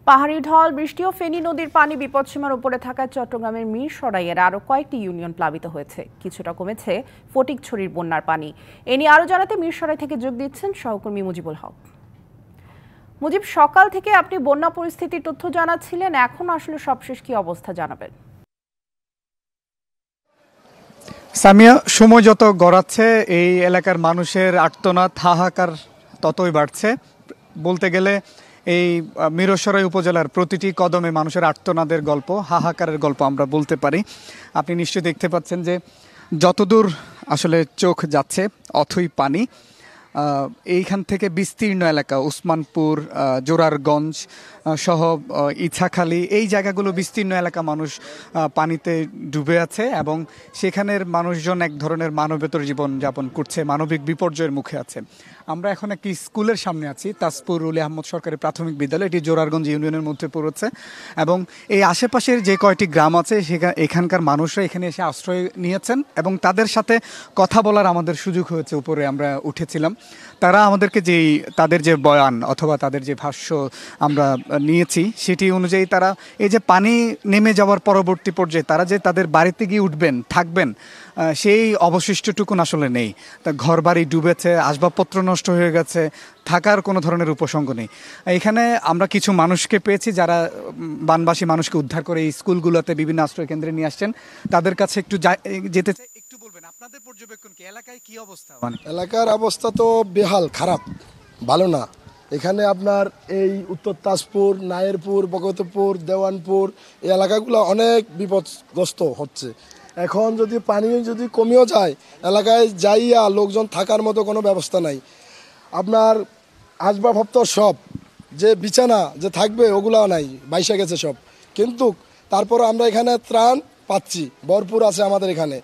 পাহাড়ি ঢল, বৃষ্টি ও ফেনী নদীর পানি বিপদসীমার উপরে থাকায় চট্টগ্রামের মিরসরাইয়ের আরও কয়েকটি ইউনিয়ন প্লাবিত হয়েছে। কিছুটা কমেছে ফটিকছড়ির বন্যার পানি। এ নিয়ে আরও জানাতে মিরসরাই থেকে যোগ দিচ্ছেন সহকর্মী মুজিবুল হক। মুজিব, সকাল থেকে আপনি বন্যা পরিস্থিতির তথ্য জানাচ্ছিলেন, এখন আসলে সবশেষ কি অবস্থা জানাবেন? সামিয়া, সময় যত গড়াচ্ছে এই এলাকার মানুষের আর্তনাদ হাহাকার ততই বাড়ছে। বলতে গেলে এই মিরসরাই উপজেলার প্রতিটি কদমে মানুষের আর্তনাদের গল্প, হাহাকারের গল্প আমরা বলতে পারি। আপনি নিশ্চয়ই দেখতে পাচ্ছেন যে যতদূর আসলে চোখ যাচ্ছে অথই পানি। এইখান থেকে বিস্তীর্ণ এলাকা উসমানপুর, জোরারগঞ্জ সহ ইছাখালী, এই জায়গাগুলো বিস্তীর্ণ এলাকা মানুষ পানিতে ডুবে আছে এবং সেখানের মানুষজন এক ধরনের মানবেতর জীবন যাপন করছে, মানবিক বিপর্যয়ের মুখে আছে। আমরা এখন একটি স্কুলের সামনে আছি, তাজপুর উলি আহমদ সরকারি প্রাথমিক বিদ্যালয়। এটি জোরারগঞ্জ ইউনিয়নের মধ্যে পড়েছে এবং এই আশেপাশের যে কয়টি গ্রাম আছে এখানকার মানুষরা এখানে এসে আশ্রয় নিয়েছেন এবং তাদের সাথে কথা বলার আমাদের সুযোগ হয়েছে। উপরে আমরা উঠেছিলাম, তারা আমাদেরকে তাদের যে বয়ান অথবা তাদের যে ভাষ্য আমরা নিয়েছি সেটি অনুযায়ী তারা এই যে পানি নেমে যাওয়ার পরবর্তী পর্যায়ে তারা যে তাদের বাড়িতে গিয়ে উঠবেন, থাকবেন, সেই অবশিষ্টটুকুন আসলে নেই। তা ঘর বাড়ি ডুবেছে, আসবাবপত্র নষ্ট হয়ে গেছে, থাকার কোনো ধরনের উপসঙ্গ নেই। এখানে আমরা কিছু মানুষকে পেয়েছি যারা বানবাসী মানুষকে উদ্ধার করে এই স্কুলগুলোতে বিভিন্ন আশ্রয় কেন্দ্রে নিয়ে আসছেন। তাদের কাছে একটু যেতে চাই। একটু বলবেন আপনাদের পর্যবেক্ষণ কি, এলাকায় কি অবস্থা? এলাকার অবস্থা তো বেহাল, খারাপ, ভালো না। এখানে আপনার এই উত্তর তাজপুর, নায়েরপুর, বগতপুর, দেওয়ানপুর এই এলাকাগুলো অনেক বিপদগ্রস্ত হচ্ছে। এখন যদি পানি যদি কমেও যায়, এলাকায় যাইয়া লোকজন থাকার মতো কোনো ব্যবস্থা নাই। আপনার আসবাবপত্র সব যে বিছানা যে থাকবে ওগুলাও নাই, বাইসা গেছে সব। কিন্তু তারপর আমরা এখানে ত্রাণ পাচ্ছি, ভরপুর আছে আমাদের এখানে।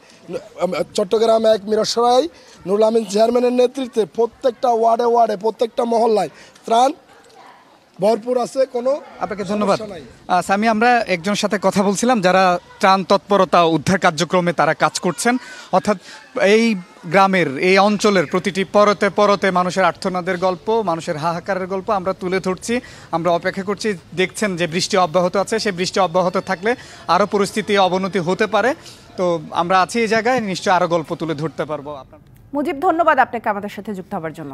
চট্টগ্রাম এক মিরসরাই নুরুল আমিন চেয়ারম্যানের নেতৃত্বে প্রত্যেকটা ওয়ার্ডে ওয়ার্ডে প্রত্যেকটা মহল্লায় ত্রাণ ভরপুর আছে। কোনো আপনাকে ধন্যবাদ। সামি, আমরা একজনের সাথে কথা বলছিলাম যারা ত্রাণ তৎপরতা উদ্ধার কার্যক্রমে তারা কাজ করছেন। অর্থাৎ এই গ্রামের, এই অঞ্চলের প্রতিটি পরতে পরতে মানুষের আর্তনাদের গল্প, মানুষের হাহাকারের গল্প আমরা তুলে ধরছি। আমরা অপেক্ষা করছি, দেখছেন যে বৃষ্টি অব্যাহত আছে, সেই বৃষ্টি অব্যাহত থাকলে আরও পরিস্থিতি অবনতি হতে পারে। তো আমরা আছি এই জায়গায়, নিশ্চয়ই আরও গল্প তুলে ধরতে পারবো। মুজিব, ধন্যবাদ আপনাকে আমাদের সাথে যুক্ত হওয়ার জন্য।